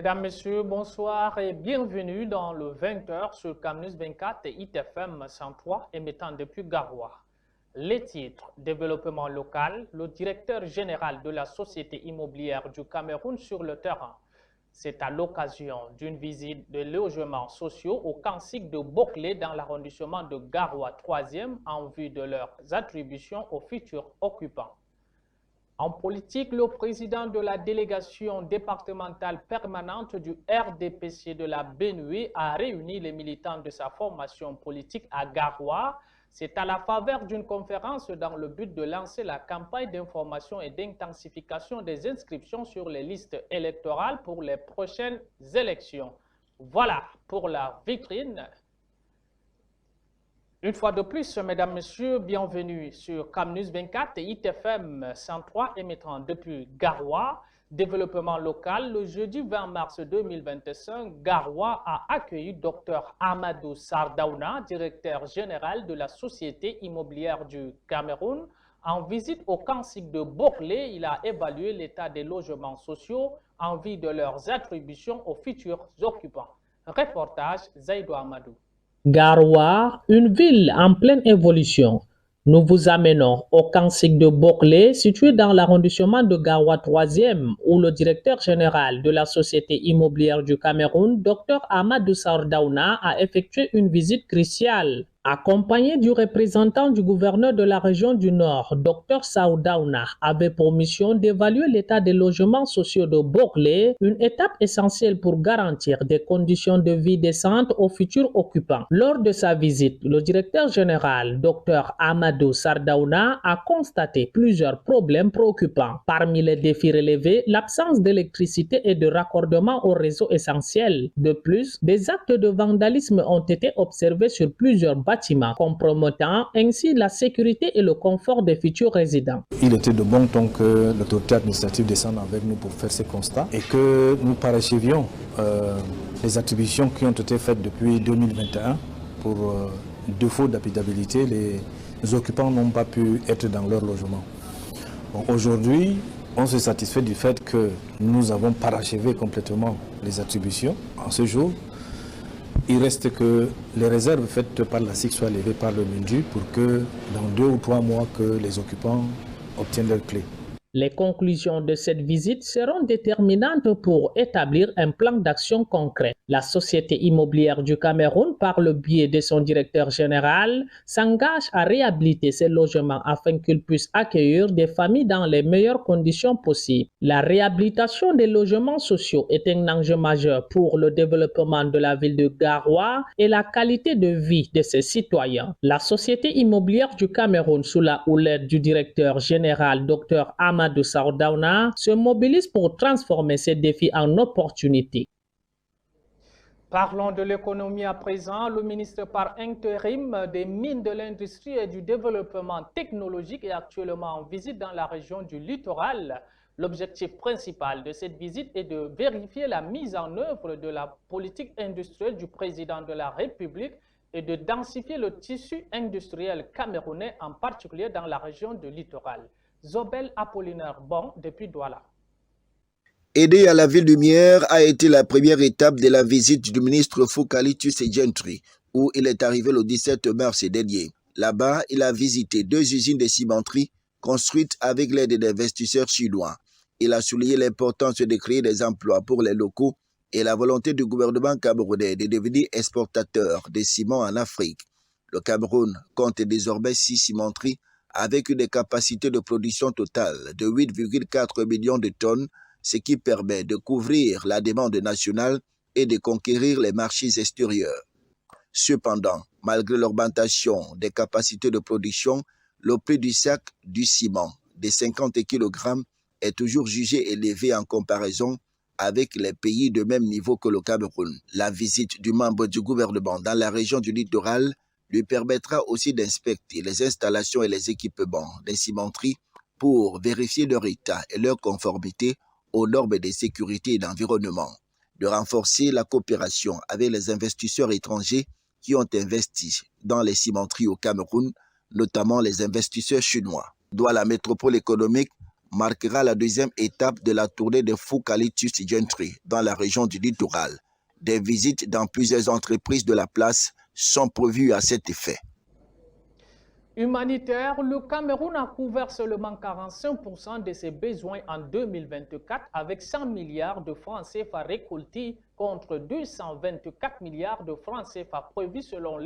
Mesdames, Messieurs, bonsoir et bienvenue dans le 20h sur Camnus 24 et ITFM 103 émettant depuis Garoua. Les titres: développement local, le directeur général de la Société immobilière du Cameroun sur le terrain. C'est à l'occasion d'une visite de logements sociaux au Kansik de Boclé dans l'arrondissement de Garoua 3e en vue de leurs attributions aux futurs occupants. En politique, le président de la délégation départementale permanente du RDPC de la Benue a réuni les militants de sa formation politique à Garoua. C'est à la faveur d'une conférence dans le but de lancer la campagne d'information et d'intensification des inscriptions sur les listes électorales pour les prochaines élections. Voilà pour la vitrine. Une fois de plus, mesdames, messieurs, bienvenue sur Camnus 24 et ITFM 103 émettant depuis Garoua. Développement local, le jeudi 20 mars 2025, Garoua a accueilli Dr Amadou Sardaouna, directeur général de la Société immobilière du Cameroun. En visite au Kansik de Boclé, il a évalué l'état des logements sociaux en vue de leurs attributions aux futurs occupants. Reportage Zaïdou Amadou. Garoua, une ville en pleine évolution. Nous vous amenons au Kansik de Boclé, situé dans l'arrondissement de Garoua 3e, où le directeur général de la Société immobilière du Cameroun, Dr Amadou Sardaouna, a effectué une visite cruciale. Accompagné du représentant du gouverneur de la région du Nord, Dr Sardaouna avait pour mission d'évaluer l'état des logements sociaux de Boclé, une étape essentielle pour garantir des conditions de vie décentes aux futurs occupants. Lors de sa visite, le directeur général, Dr Amadou Sardaouna, a constaté plusieurs problèmes préoccupants. Parmi les défis relevés, l'absence d'électricité et de raccordement au réseau essentiel. De plus, des actes de vandalisme ont été observés sur plusieurs bâtiments, compromettant ainsi la sécurité et le confort des futurs résidents. Il était de bon ton que l'autorité administrative descende avec nous pour faire ces constats et que nous parachevions les attributions qui ont été faites depuis 2021 pour défaut d'habitabilité. Les occupants n'ont pas pu être dans leur logement. Bon, aujourd'hui, on se satisfait du fait que nous avons parachevé complètement les attributions en ce jour. Il reste que les réserves faites par la SIC soient levées par le MINDU pour que dans 2 ou 3 mois que les occupants obtiennent leurs clés. Les conclusions de cette visite seront déterminantes pour établir un plan d'action concret. La Société immobilière du Cameroun, par le biais de son directeur général, s'engage à réhabiliter ces logements afin qu'ils puissent accueillir des familles dans les meilleures conditions possibles. La réhabilitation des logements sociaux est un enjeu majeur pour le développement de la ville de Garoua et la qualité de vie de ses citoyens. La Société immobilière du Cameroun, sous la houlette du directeur général Dr Amadou Sardaouna, se mobilise pour transformer ces défis en opportunités. Parlons de l'économie à présent. Le ministre par intérim des Mines, de l'Industrie et du Développement technologique est actuellement en visite dans la région du littoral. L'objectif principal de cette visite est de vérifier la mise en œuvre de la politique industrielle du président de la République et de densifier le tissu industriel camerounais, en particulier dans la région du littoral. Zobel Apollinaire Bon depuis Douala. Aider à la ville lumière a été la première étape de la visite du ministre Focalitus Gentry, où il est arrivé le 17 mars dernier. Là-bas, il a visité 2 usines de cimenterie construites avec l'aide d'investisseurs chinois. Il a souligné l'importance de créer des emplois pour les locaux et la volonté du gouvernement camerounais de devenir exportateur de ciment en Afrique. Le Cameroun compte désormais 6 cimenteries avec une capacité de production totale de 8,4 millions de tonnes, ce qui permet de couvrir la demande nationale et de conquérir les marchés extérieurs. Cependant, malgré l'augmentation des capacités de production, le prix du sac du ciment de 50 kg est toujours jugé élevé en comparaison avec les pays de même niveau que le Cameroun. La visite du membre du gouvernement dans la région du littoral lui permettra aussi d'inspecter les installations et les équipements des cimenteries pour vérifier leur état et leur conformité aux normes de sécurité et d'environnement, de renforcer la coopération avec les investisseurs étrangers qui ont investi dans les cimenteries au Cameroun, notamment les investisseurs chinois. Douala, la métropole économique, marquera la deuxième étape de la tournée de Focalitus Gentry dans la région du littoral. Des visites dans plusieurs entreprises de la place sont prévues à cet effet. Humanitaire, le Cameroun a couvert seulement 45% de ses besoins en 2024 avec 100 milliards de francs CFA récoltés contre 224 milliards de francs CFA prévus selon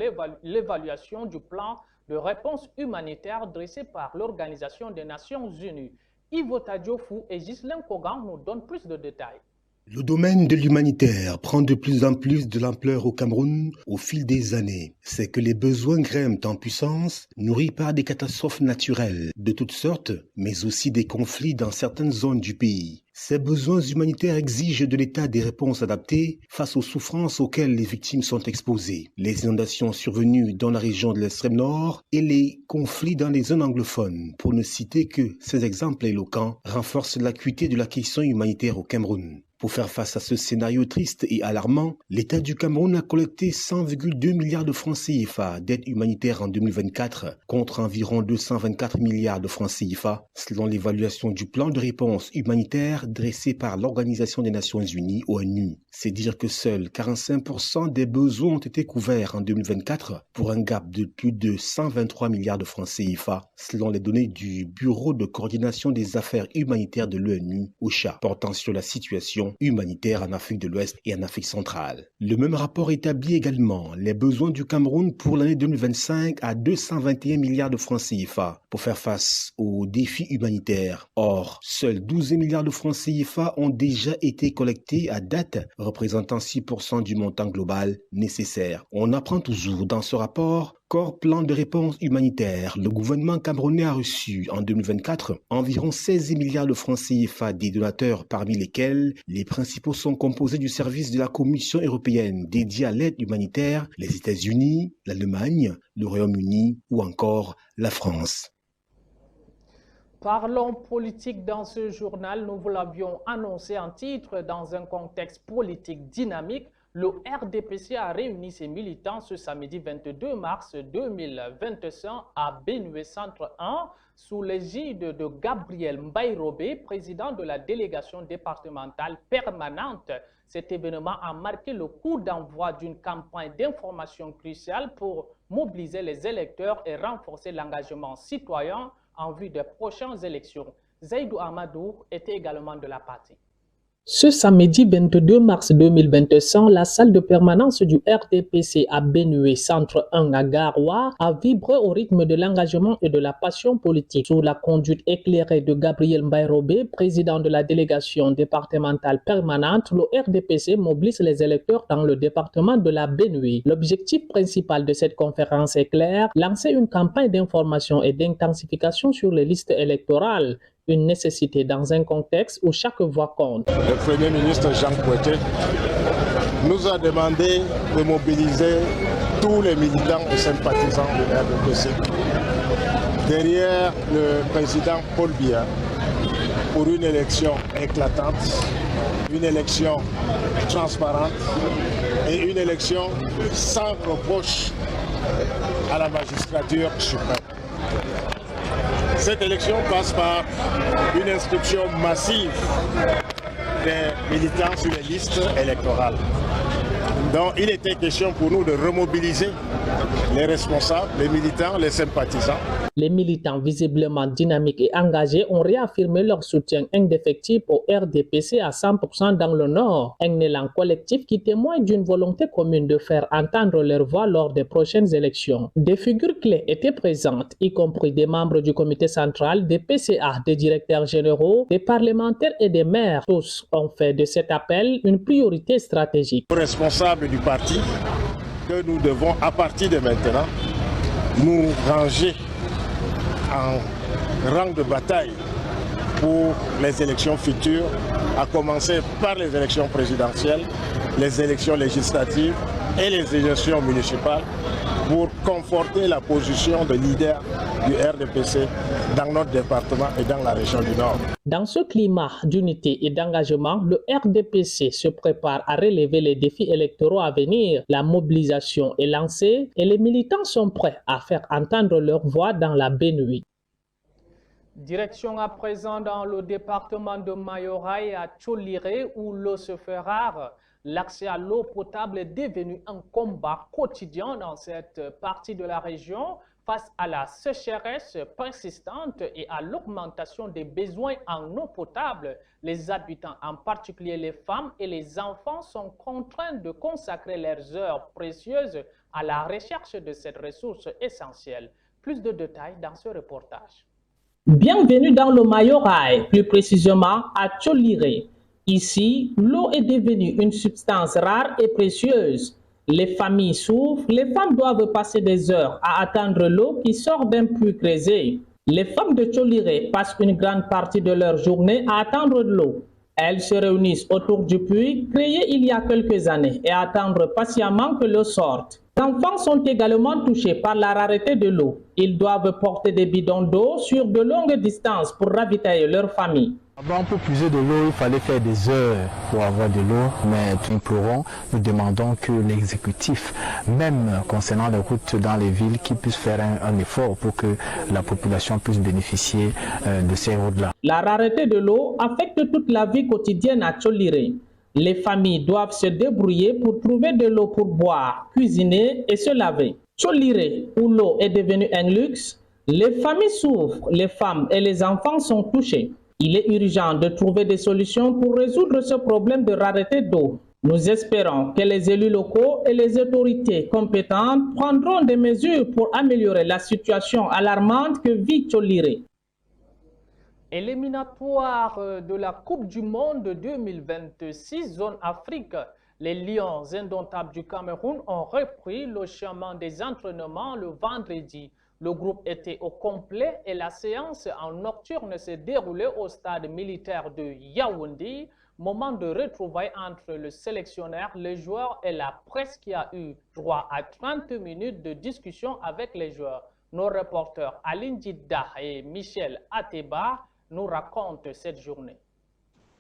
l'évaluation du plan de réponse humanitaire dressé par l'Organisation des Nations Unies. Ivo Tadjofou et Ghislain Kogan nous donnent plus de détails. Le domaine de l'humanitaire prend de plus en plus de l'ampleur au Cameroun au fil des années. C'est que les besoins grimpent en puissance, nourris par des catastrophes naturelles de toutes sortes, mais aussi des conflits dans certaines zones du pays. Ces besoins humanitaires exigent de l'État des réponses adaptées face aux souffrances auxquelles les victimes sont exposées. Les inondations survenues dans la région de l'extrême nord et les conflits dans les zones anglophones, pour ne citer que ces exemples éloquents, renforcent l'acuité de la question humanitaire au Cameroun. Pour faire face à ce scénario triste et alarmant, l'État du Cameroun a collecté 100,2 milliards de francs CFA d'aide humanitaire en 2024, contre environ 224 milliards de francs CFA, selon l'évaluation du plan de réponse humanitaire dressé par l'Organisation des Nations Unies, ONU. C'est dire que seuls 45% des besoins ont été couverts en 2024, pour un gap de plus de 123 milliards de francs CFA, selon les données du Bureau de coordination des affaires humanitaires de l'ONU, OCHA, portant sur la situation humanitaire en Afrique de l'Ouest et en Afrique centrale. Le même rapport établit également les besoins du Cameroun pour l'année 2025 à 221 milliards de francs CFA pour faire face aux défis humanitaires. Or, seuls 12 milliards de francs CFA ont déjà été collectés à date, représentant 6% du montant global nécessaire. On apprend toujours dans ce rapport qu'hors plan de réponse humanitaire, le gouvernement camerounais a reçu en 2024 environ 16 milliards de francs CFA des donateurs, parmi lesquels les principaux sont composés du service de la Commission européenne dédié à l'aide humanitaire, les États-Unis, l'Allemagne, le Royaume-Uni ou encore la France. Parlons politique dans ce journal. Nous vous l'avions annoncé en titre. Dans un contexte politique dynamique, le RDPC a réuni ses militants ce samedi 22 mars 2021 à Benue Centre 1 sous l'égide de Gabriel Mbaye-Robé, président de la délégation départementale permanente. Cet événement a marqué le coup d'envoi d'une campagne d'information cruciale pour mobiliser les électeurs et renforcer l'engagement citoyen en vue des prochaines élections. Zaïdou Amadou était également de la partie. Ce samedi 22 mars 2021, la salle de permanence du RDPC à Benue Centre 1 à Garoua a vibré au rythme de l'engagement et de la passion politique. Sous la conduite éclairée de Gabriel Mbaye-Robé, président de la délégation départementale permanente, le RDPC mobilise les électeurs dans le département de la Benue. L'objectif principal de cette conférence est clair, lancer une campagne d'information et d'intensification sur les listes électorales. Une nécessité dans un contexte où chaque voix compte. Le Premier ministre Jean Coueté nous a demandé de mobiliser tous les militants et sympathisants de l'RDPC derrière le président Paul Biya pour une élection éclatante, une élection transparente et une élection sans reproche à la magistrature suprême. Cette élection passe par une inscription massive des militants sur les listes électorales. Donc il était question pour nous de remobiliser les responsables, les militants, les sympathisants. Les militants visiblement dynamiques et engagés ont réaffirmé leur soutien indéfectible au RDPC à 100% dans le Nord. Un élan collectif qui témoigne d'une volonté commune de faire entendre leur voix lors des prochaines élections. Des figures clés étaient présentes, y compris des membres du comité central, des PCA, des directeurs généraux, des parlementaires et des maires. Tous ont fait de cet appel une priorité stratégique. Les responsables du parti que nous devons, à partir de maintenant, nous ranger en rang de bataille pour les élections futures, à commencer par les élections présidentielles, les élections législatives et les élections municipales, pour conforter la position de leader du RDPC dans notre département et dans la région du Nord. Dans ce climat d'unité et d'engagement, le RDPC se prépare à relever les défis électoraux à venir. La mobilisation est lancée et les militants sont prêts à faire entendre leur voix dans la Benue. Direction à présent dans le département de Mayorai à Tcholiré où l'eau se fait rare. L'accès à l'eau potable est devenu un combat quotidien dans cette partie de la région face à la sécheresse persistante et à l'augmentation des besoins en eau potable. Les habitants, en particulier les femmes et les enfants, sont contraints de consacrer leurs heures précieuses à la recherche de cette ressource essentielle. Plus de détails dans ce reportage. Bienvenue dans le Mayorai, plus précisément à Tcholiré. Ici, l'eau est devenue une substance rare et précieuse. Les familles souffrent, les femmes doivent passer des heures à attendre l'eau qui sort d'un puits creusé. Les femmes de Tcholiré passent une grande partie de leur journée à attendre de l'eau. Elles se réunissent autour du puits créé il y a quelques années et attendent patiemment que l'eau sorte. Les enfants sont également touchés par la rareté de l'eau. Ils doivent porter des bidons d'eau sur de longues distances pour ravitailler leur famille. Avant, pour puiser de l'eau, il fallait faire des heures pour avoir de l'eau, mais nous demandons que l'exécutif, même concernant les routes dans les villes, qu'il puisse faire un effort pour que la population puisse bénéficier de ces routes-là. La rareté de l'eau affecte toute la vie quotidienne à Tcholiré. Les familles doivent se débrouiller pour trouver de l'eau pour boire, cuisiner et se laver. Tcholiré, où l'eau est devenue un luxe, les familles souffrent, les femmes et les enfants sont touchés. Il est urgent de trouver des solutions pour résoudre ce problème de rareté d'eau. Nous espérons que les élus locaux et les autorités compétentes prendront des mesures pour améliorer la situation alarmante que vit Tcholiré. Éliminatoire de la Coupe du Monde 2026 zone Afrique. Les Lions indomptables du Cameroun ont repris le chemin des entraînements le vendredi. Le groupe était au complet et la séance en nocturne s'est déroulée au stade militaire de Yaoundé. Moment de retrouvailles entre le sélectionneur, les joueurs et la presse qui a eu droit à 30 minutes de discussion avec les joueurs. Nos reporters Aline Dida et Michel Ateba nous racontent cette journée.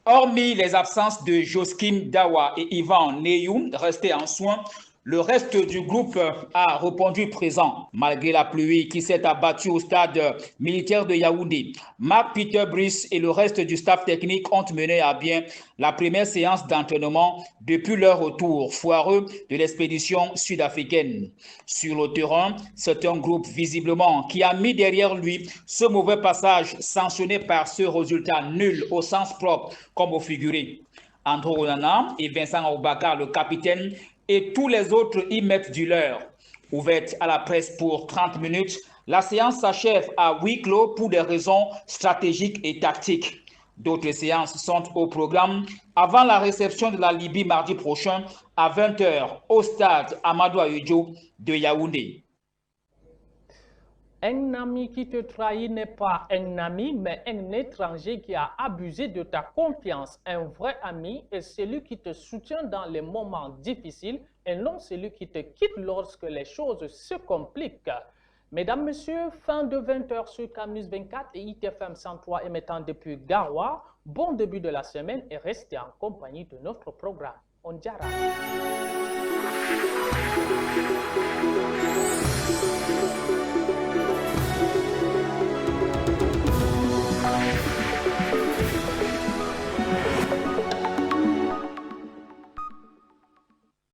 Hormis les absences de Joskim Dawa et Ivan Neyoum restés en soins, le reste du groupe a répondu présent, malgré la pluie qui s'est abattue au stade militaire de Yaoundé. Marc Peter Brice et le reste du staff technique ont mené à bien la première séance d'entraînement depuis leur retour foireux de l'expédition sud-africaine. Sur le terrain, c'est un groupe visiblement qui a mis derrière lui ce mauvais passage sanctionné par ce résultat nul au sens propre comme au figuré. Andro Onana et Vincent Oubakar, le capitaine, et tous les autres y mettent du leur. Ouverte à la presse pour 30 minutes, la séance s'achève à huis clos pour des raisons stratégiques et tactiques. D'autres séances sont au programme avant la réception de la Libye mardi prochain à 20 h au stade Amadou Ahidjo de Yaoundé. Un ami qui te trahit n'est pas un ami, mais un étranger qui a abusé de ta confiance. Un vrai ami est celui qui te soutient dans les moments difficiles et non celui qui te quitte lorsque les choses se compliquent. Mesdames, Messieurs, fin de 20 h sur Camnus 24 et ITFM 103 émettant depuis Garoua. Bon début de la semaine et restez en compagnie de notre programme. On dira.